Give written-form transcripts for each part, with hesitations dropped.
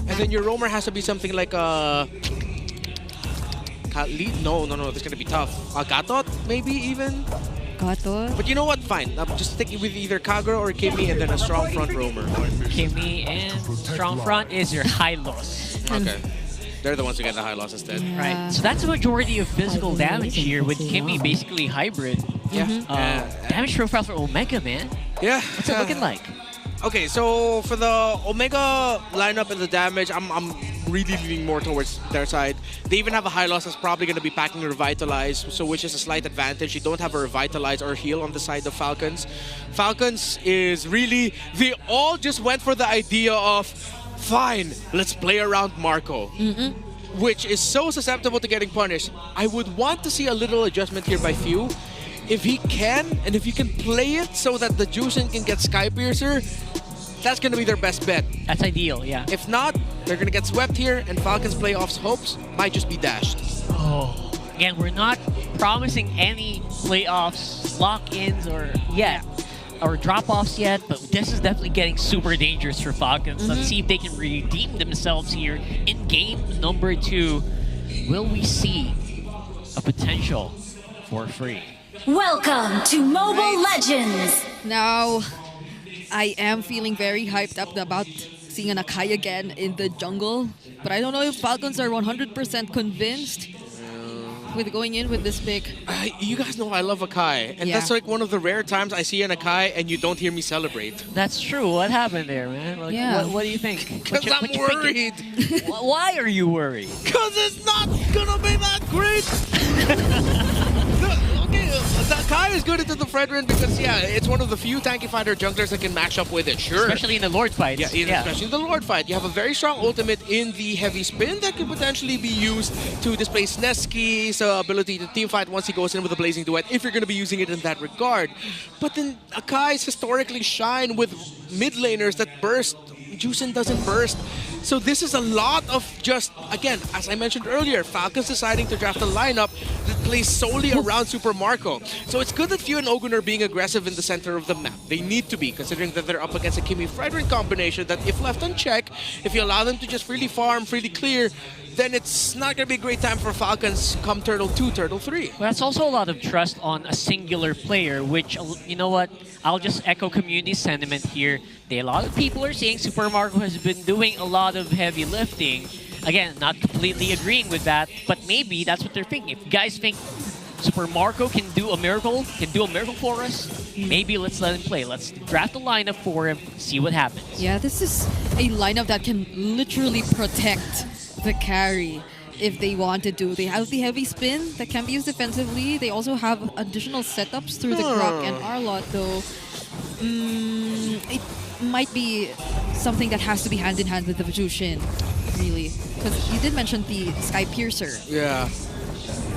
And then your roamer has to be something like a... No, this is gonna be tough. Gatot, maybe even? Gatot? But you know what? Fine. I'm just sticking with either Kagura or Kimi and then a strong front roamer. Kimi and strong front is your high loss. Okay. They're the ones who get the high loss instead. Yeah. Right. So that's the majority of physical damage here with Kimi basically hybrid. Yeah. Damage profile for Omega, man. Yeah. What's it looking like? Okay, so for the Omega lineup and the damage, I'm really leaning more towards their side. They even have a high loss that's probably going to be packing Revitalize, so which is a slight advantage. You don't have a Revitalize or heal on the side of Folcons. Folcons is really, they all just went for the idea of, fine, let's play around Marco. Which is so susceptible to getting punished. I would want to see a little adjustment here by Few. If he can, and if you can play it so that the Jushin can get Sky Piercer, that's going to be their best bet. That's ideal, yeah. If not, they're going to get swept here, and Falcons playoffs hopes might just be dashed. Oh. Again, we're not promising any playoffs, lock-ins, or or drop-offs yet, but this is definitely getting super dangerous for Falcons. Let's see if they can redeem themselves here in game number 2. Will we see a potential for free? Welcome to Mobile Legends! Now, I am feeling very hyped up about seeing an Akai again in the jungle, but I don't know if Falcons are 100% convinced with going in with this pick. You guys know I love Akai, and that's like one of the rare times I see an Akai and you don't hear me celebrate. That's true. What happened there, man? Like, what do you think? Because I'm worried. Why are you worried? Because it's not gonna be that great. Okay, the Akai is good into the Fredrin because, it's one of the few tanky fighter junglers that can match up with it, sure. Especially in the Lord fight. Yeah, especially in the Lord fight. You have a very strong ultimate in the heavy spin that could potentially be used to displace Neski's ability to team fight once he goes in with a Blazing Duet, if you're going to be using it in that regard. But then Akai's historically shine with mid laners that burst. Jushin doesn't burst. So this is a lot of just, again, as I mentioned earlier, Falcons deciding to draft a lineup that plays solely around Super Marco. So it's good that Few and Ogun are being aggressive in the center of the map. They need to be, considering that they're up against a Kimi-Fredrin combination that if left unchecked, if you allow them to just freely farm, freely clear, then it's not going to be a great time for Falcons come Turtle 2, Turtle 3. Well, that's also a lot of trust on a singular player, which, you know what, I'll just echo community sentiment here. A lot of people are saying Super Marco has been doing a lot of heavy lifting. Again, not completely agreeing with that, but maybe that's what they're thinking. If you guys think Super Marco can do a miracle for us, maybe let's let him play. Let's draft a lineup for him, see what happens. Yeah, this is a lineup that can literally protect the carry if they wanted to. They have the heavy spin that can be used defensively. They also have additional setups through the Grok and Arlot, though. It might be something that has to be hand in hand with the Jushin, really. Because you did mention the Sky Piercer. Yeah.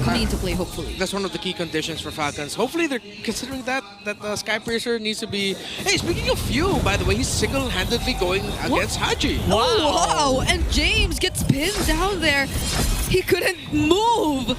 Coming into play, hopefully. That's one of the key conditions for Falcons. Hopefully they're considering that the Sky Piercer needs to be... Hey, speaking of Few, by the way, he's single-handedly going against Haji. Wow. Oh, wow! And James gets pinned down there. He couldn't move.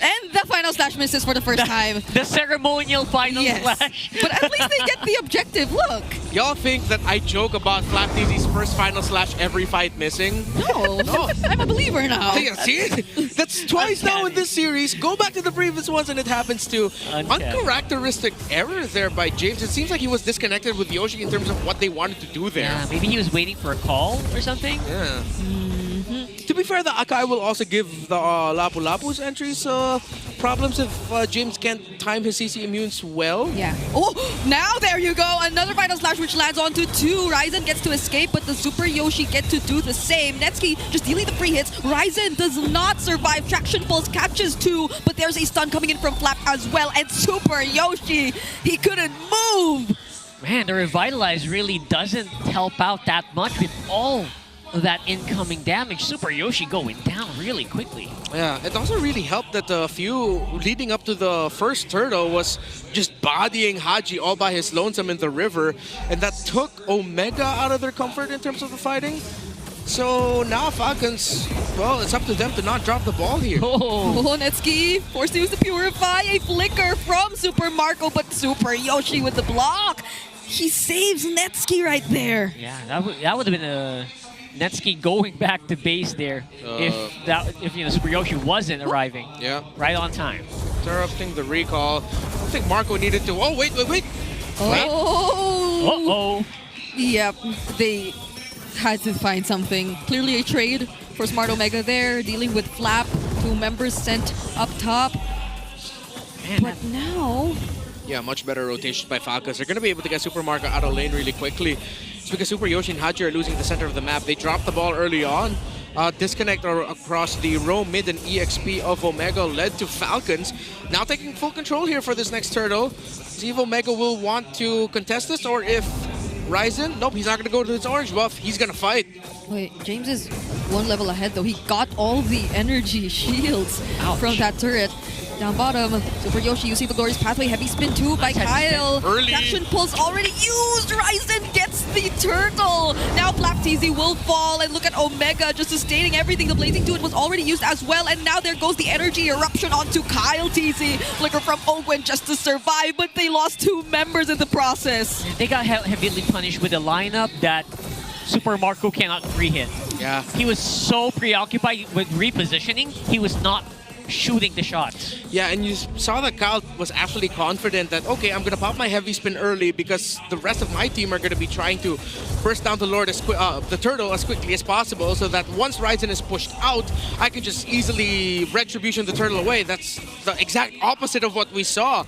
And the final slash misses for the first time. The ceremonial final slash. But at least they get the objective. Look. Y'all think that I joke about FlapDZ's first final slash every fight missing? No. I'm a believer now. Yeah, see? That's twice now in this series. Go back to the previous ones and it happens too. Uncharacteristic error there by James. It seems like he was disconnected with Yoshi in terms of what they wanted to do there. Yeah, maybe he was waiting for a call or something? Yeah. To be fair, the Akai will also give the Lapu Lapu's entries problems if James can't time his CC immunes well. Yeah. Oh, now there you go. Another final slash which lands onto 2. Ryzen gets to escape, but the Super Yoshi get to do the same. Netsuki just dealing the free hits. Ryzen does not survive. Traction Pulse catches 2, but there's a stun coming in from Flap as well. And Super Yoshi, he couldn't move. Man, the Revitalize really doesn't help out that much with all that incoming damage. Super Yoshi going down really quickly. Yeah, it also really helped that the Few leading up to the first turtle was just bodying Haji all by his lonesome in the river, and that took Omega out of their comfort in terms of the fighting. So now Falcons, well, it's up to them to not drop the ball here. Oh, Oh, Netsuki forced to use the Purify. A flicker from Super Marco, but Super Yoshi with the block. He saves Netsuki right there. yeah, that would have been a Netsuki going back to base there if Super Yoshi wasn't arriving Yeah, right on time. interrupting the recall. I think Marco needed to. Oh, wait. Oh. Uh-oh. Yep, they had to find something. Clearly a trade for Smart Omega there, dealing with Flap. 2 members sent up top. Man, But now, Yeah, much better rotation by Falcons. They're going to be able to get Super Marco out of lane really quickly. It's because Super Yoshi and Haji are losing the center of the map. They dropped the ball early on. Disconnect across the row mid and EXP of Omega led to Falcons. Now taking full control here for this next turtle. See if Omega will want to contest this or if Ryzen, nope, he's not going to go to his orange buff. He's going to fight. wait, James is 1 level ahead though. He got all the energy shields Ouch. from that turret. Down bottom, Super Yoshi using the Glorious Pathway. Heavy spin too by Nice heavy spin. Kyle. Early. Traction pulse already used. Ryzen gets the turtle. Now Flap TZ will fall. And look at Omega just sustaining everything. The Blazing Dude was already used as well. And now there goes the energy eruption onto Kyle TZ. Flicker from Ogwen just to survive. But they lost 2 members in the process. They got heavily punished with a lineup that Super Marco cannot free-hit. Yeah. He was so preoccupied with repositioning, he was not shooting the shots. Yeah, and you saw that Kyle was actually confident that, okay, I'm going to pop my heavy spin early because the rest of my team are going to be trying to burst down the Lord the turtle as quickly as possible so that once Ryzen is pushed out, I can just easily retribution the turtle away. That's the exact opposite of what we saw.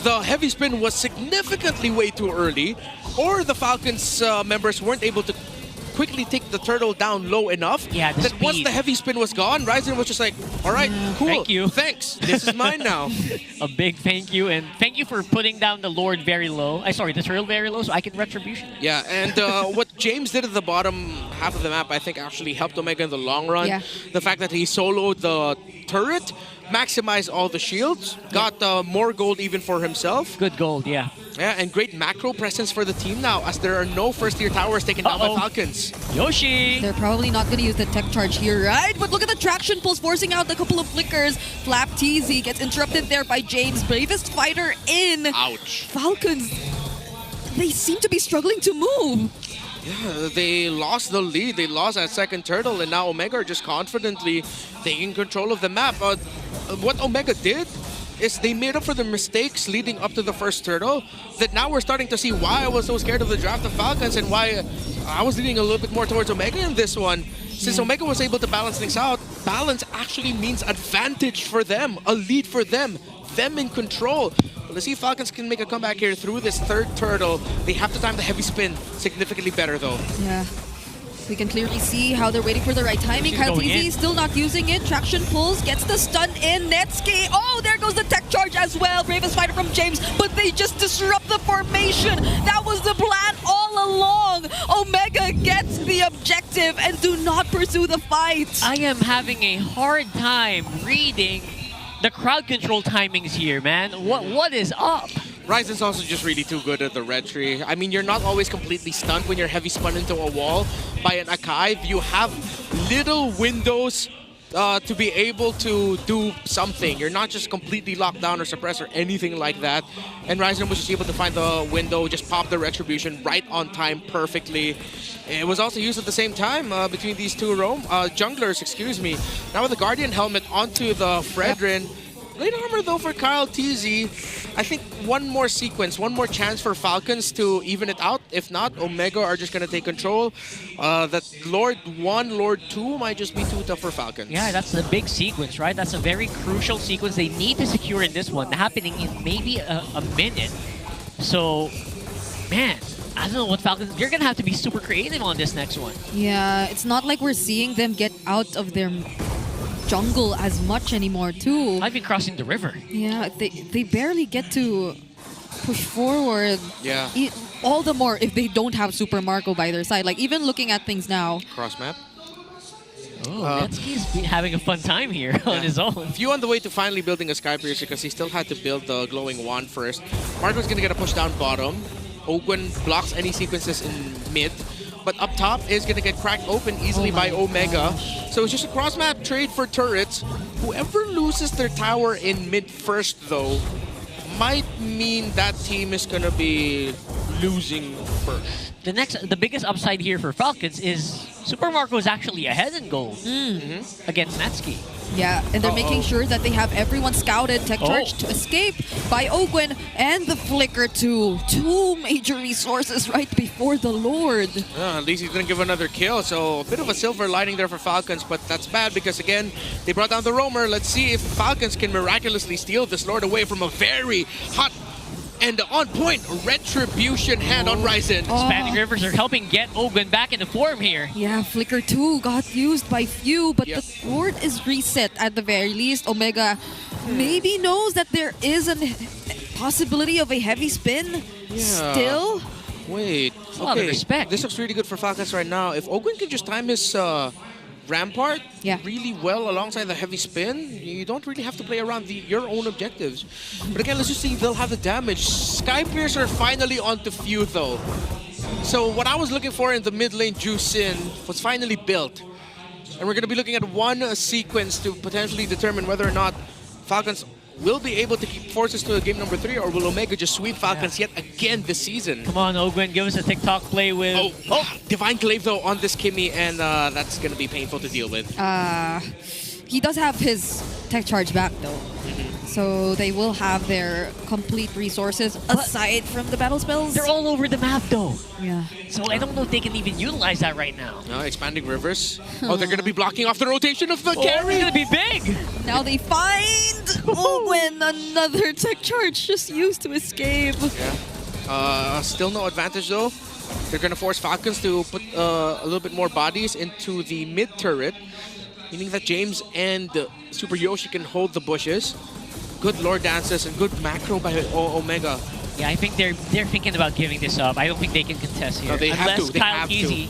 The heavy spin was significantly way too early, or the Falcons members weren't able to quickly take the turtle down low enough Yeah, the that once speed. the heavy spin was gone, Ryzen was just like, all right, cool, Thank you. thanks, this is mine now. A big thank you, and thank you for putting down the Lord very low. Sorry, the turtle very low, so I can retribution it. Yeah, and what James did at the bottom half of the map, I think, actually helped Omega in the long run. Yeah. The fact that he soloed the turret, maximized all the shields, got more gold even for himself. Good gold, yeah. Yeah, and great macro presence for the team now, as there are no first-tier towers taken down by Uh-oh. Falcons. Yoshi! They're probably not going to use the tech charge here, right? But look at the traction pulse forcing out a couple of flickers. Flap TZ gets interrupted there by James. Bravest fighter in. Ouch. Falcons, they seem to be struggling to move. Yeah, they lost the lead. They lost that second turtle, and now Omega are just confidently taking control of the map. What Omega did is they made up for the mistakes leading up to the first turtle, that now we're starting to see why I was so scared of the draft of Falcons and why I was leaning a little bit more towards Omega in this one. Since Omega was able to balance things out, balance actually means advantage for them, a lead for them in control. But let's see if Falcons can make a comeback here through this third turtle. They have to time the heavy spin significantly better though. Yeah. We can clearly see how they're waiting for the right timing. She's Kyle going TZ in. still not using it. Traction pulls, gets the stun in. Netsuki. Oh, there goes the tech charge as well. Bravest fighter from James, but they just disrupt the formation. That was the plan all along. Omega gets the objective and do not pursue the fight. I am having a hard time reading the crowd control timings here, man. What is up? Ryzen's also just really too good at the red tree. I mean, you're not always completely stunned when you're heavy spun into a wall by an Akai. You have little windows to be able to do something. You're not just completely locked down or suppressed or anything like that. And Ryzen was just able to find the window, just pop the retribution right on time perfectly. It was also used at the same time between these two junglers, excuse me. Now with the Guardian helmet onto the Fredrin. Late armor though for Kyle TZ. I think one more sequence, one more chance for Falcons to even it out. If not, Omega are just going to take control. That Lord 1, Lord 2 might just be too tough for Falcons. Yeah, that's a big sequence, right? That's a very crucial sequence they need to secure in this one, happening in maybe a minute. So, man, I don't know what Falcons... You're going to have to be super creative on this next one. Yeah, it's not like we're seeing them get out of their jungle as much anymore too. I've been crossing the river. Yeah, they barely get to push forward. Yeah. All the more if they don't have Super Marco by their side. Like, even looking at things now. Cross map. Oh, Netsuki's been having a fun time here on his own. Few on the way to finally building a Sky Piercer because he still had to build the glowing wand first. Marco's going to get a push down bottom. Ogwen blocks any sequences in mid. but up top is going to get cracked open easily by Omega. So it's just a cross-map trade for turrets. Whoever loses their tower in mid first, though, might mean that team is going to be losing first. The biggest upside here for Falcons is Super Marco is actually ahead in gold against Netsky. Yeah, and they're making sure that they have everyone scouted. Tech charge to escape by Ogwen and the flicker to 2 major resources right before the Lord. At least he's going to give another kill, so a bit of a silver lining there for Falcons, but that's bad because, again, they brought down the Roamer. Let's see if Falcons can miraculously steal this Lord away from a very hot and on point retribution hand on Ryzen. Expanding Rivers are helping get Ogwen back into form here. Yeah, Flicker 2 got used by few, but the Lord is reset at the very least. Omega maybe knows that there is a possibility of a heavy spin still. Wait, a lot of respect. This looks really good for Falcons right now. If Ogwen can just time his Rampart really well alongside the heavy spin, you don't really have to play around your own objectives. But again, let's just see, they'll have the damage. Skypiercer finally onto few though. So what I was looking for in the mid lane Juicin was finally built. And we're going to be looking at one sequence to potentially determine whether or not Falcons will be able to keep forces to game number 3, or will Omega just sweep Falcons yet again this season? Come on, Ogwen, give us a TikTok play with... Divine Glaive though on this Kimmy, and that's going to be painful to deal with. He does have his tech charge back though. So they will have their complete resources aside from the battle spells. They're all over the map though. Yeah. So I don't know if they can even utilize that right now. Expanding Rivers. They're going to be blocking off the rotation of the carry. It's going to be big. Now they find Ogwen, another tech charge just used to escape. Still no advantage though. They're going to force Falcons to put a little bit more bodies into the mid turret, meaning that James and Super Yoshi can hold the bushes. Good Lord dances and good macro by Omega. Yeah, I think they're thinking about giving this up. I don't think they can contest here. No, they have Unless to. They Kyle have Kesey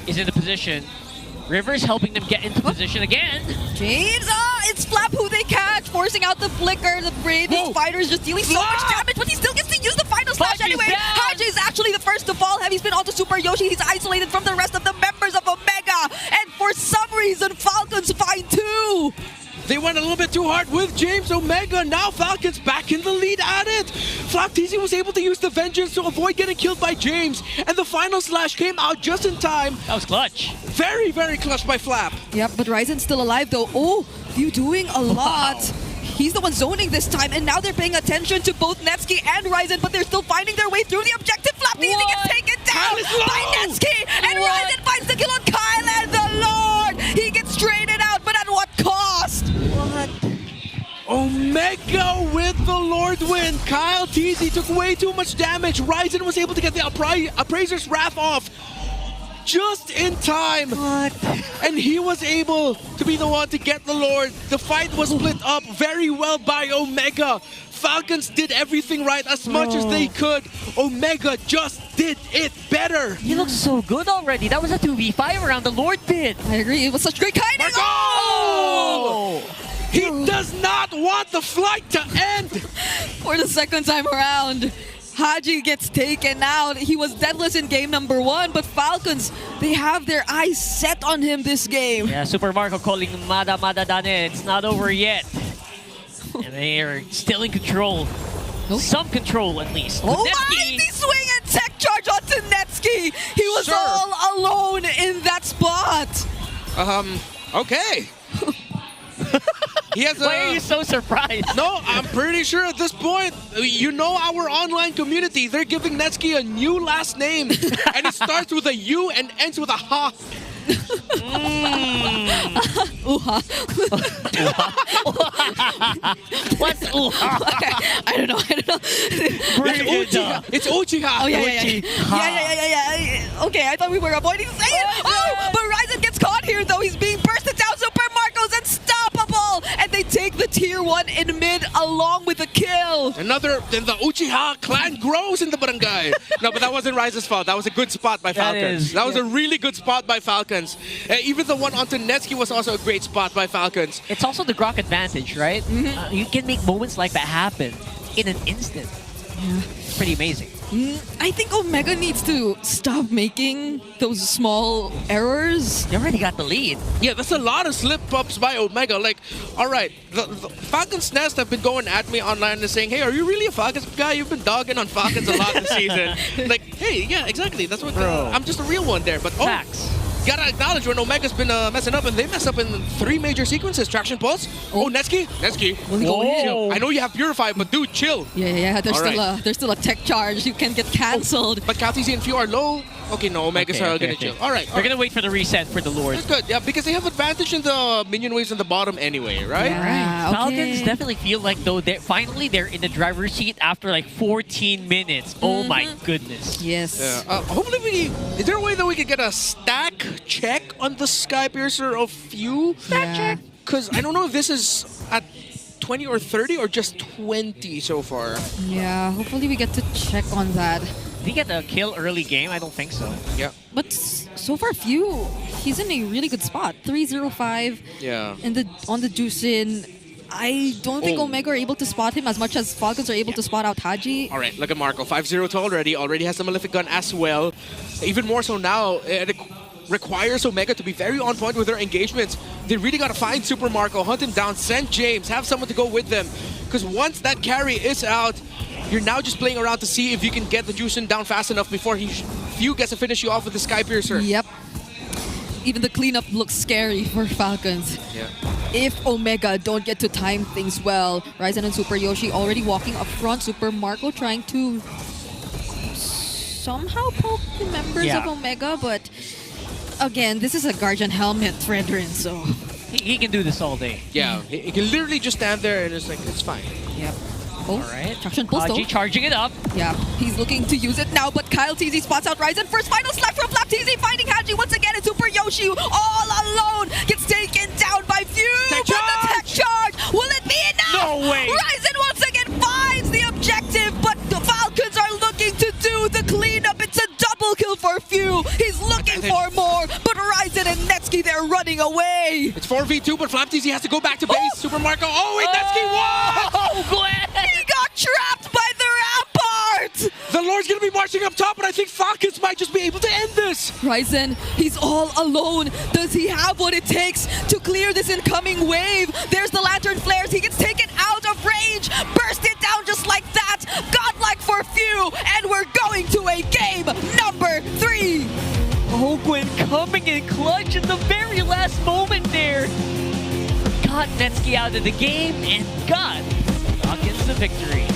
is in the position. Rivers helping them get into position again. James, it's Flap who they catch, forcing out the flicker. The bravest fighter is just dealing so much damage, but he still gets to use the final slash anyway. Haji is actually the first to fall. Heavy spin onto Super Yoshi. He's isolated from the rest of the members of Omega. And for some reason, Falcons find 2. They went a little bit too hard with James Omega. Now Falcons back in the lead at it. Flapteezy was able to use the Vengeance to avoid getting killed by James. And the final slash came out just in time. That was clutch. Very, very clutch by Flap. Yep, but Ryzen's still alive though. Oh, you doing a lot. He's the one zoning this time, and now they're paying attention to both Netsky and Ryzen, but they're still finding their way through the objective. Flapteezy gets taken down by Netsky, and Ryzen finds the kill on Kyle and the Lord. He gets traded out, but at what cost? What? Omega with the Lord win. Kyle Teasy took way too much damage. Ryzen was able to get the Appraiser's Wrath off just in time. What? And he was able to be the one to get the Lord. The fight was split up very well by Omega. Falcons did everything right as much as they could. Omega just did it better. He looks so good already. That was a 2v5 around the Lord bid. I agree. It was such great kindness. He does not want the flight to end. For the second time around, Haji gets taken out. He was deadless in game number 1, but Falcons, they have their eyes set on him this game. Yeah, Super Marco calling Mada Mada Dane. It's not over yet. And they are still in control. Some control, at least. Oh my! They swing and tech charge onto Netsky. He was all alone in that spot. Okay. He has Why are you so surprised? No, I'm pretty sure at this point, you know our online community, they're giving Netsky a new last name. And it starts with a U and ends with a ha. What's Uha? I don't know. It's Uchiha. Oh, yeah. Okay, I thought we were avoiding saying it. But Ryzen gets caught here, though. He's being bursted down. Super Marco's unstoppable. And they take the tier 1 in mid along with the kill. Then the Uchiha clan grows in the barangay. No, but that wasn't Ryzen's fault. That was a good spot by Falcons. That was a really good spot by Falcons. Even the one onto Netsky was also a great spot by Falcons. It's also the Grok advantage, right? You can make moments like that happen in an instant. Yeah. It's pretty amazing. I think Omega needs to stop making those small errors. They already got the lead. Yeah, that's a lot of slip-ups by Omega. Like, all right, the Falcons Nest have been going at me online and saying, hey, are you really a Falcons guy? You've been dogging on Falcons a lot this season. Like, hey, yeah, exactly. That's what I'm just a real one there. But Facts. gotta acknowledge when Omega's been messing up, and they mess up in 3 major sequences. Traction Pulse. Oh, Netsuki. Will he go in? Chill. I know you have Purify, but dude, chill. Yeah. There's All there's still a tech charge. You can get cancelled. But Kaltisi and Few are low. Okay, no, Omega's gonna chill. All right. We're gonna wait for the reset for the Lord. That's good, yeah, because they have advantage in the minion waves on the bottom anyway, right? Yeah, Falcons okay. definitely feel like though they're in the driver's seat after like 14 minutes. Oh my goodness. Yes. Yeah. Hopefully is there a way that we could get a stack check on the Sky Piercer of Few? Stack check? Because I don't know if this is at 20 or 30 or just 20 so far. Yeah, hopefully we get to check on that. Did he get a kill early game? I don't think so. Yeah. But so far, Few, he's in a really good spot. 305 Yeah. on the Juicin. I don't think Oh. Omega are able to spot him as much as Falcons are able to spot out Haji. All right, look at Marco. 5-0 to already has the Malefic Gun as well. Even more so now, it requires Omega to be very on point with their engagements. They really got to find Super Marco, hunt him down, send James, have someone to go with them. Because once that carry is out, you're now just playing around to see if you can get the Juicin down fast enough before Few gets to finish you off with the Sky Piercer. Yep. Even the cleanup looks scary for Falcons. Yeah. If Omega don't get to time things well, Ryzen and Super Yoshi already walking up front. Super Marco trying to somehow poke the members of Omega, but again, this is a Guardian helmet, Fredrin, so... He can do this all day. Yeah, he can literally just stand there and it's like, it's fine. Yep. Oh, Alright. Traction Pulse though. Haji charging it up. Yeah, he's looking to use it now, but Kyle TZ spots out Ryzen. First final slap from Flap TZ, finding Haji once again, and Super Yoshi all alone gets taken down by Few. Tech But the tech charge, will it be enough? No way. Ryzen once again finds the objective, but the Falcons are looking to do the cleanup. It's a double kill for Few. He's looking for more, but Ryzen and Netsuki, they're running away. It's 4v2, but Flapteasy has to go back to base. Super Marco. Oh, wait, Netsuki, what? Oh, Glenn! He got trapped by the rampart. The Lord's going to be marching up top, but I think Falcons might just be able to end this. Ryzen, he's all alone. Does he have what it takes to clear this incoming wave? There's the lantern flares. He gets taken out of range. Burst it down just like that. Godlike for Few. And we're going to a game number 3. Oh, Gwen coming in clutch in the very last moment there. Got Netsuki out of the game and got Falcons the victory.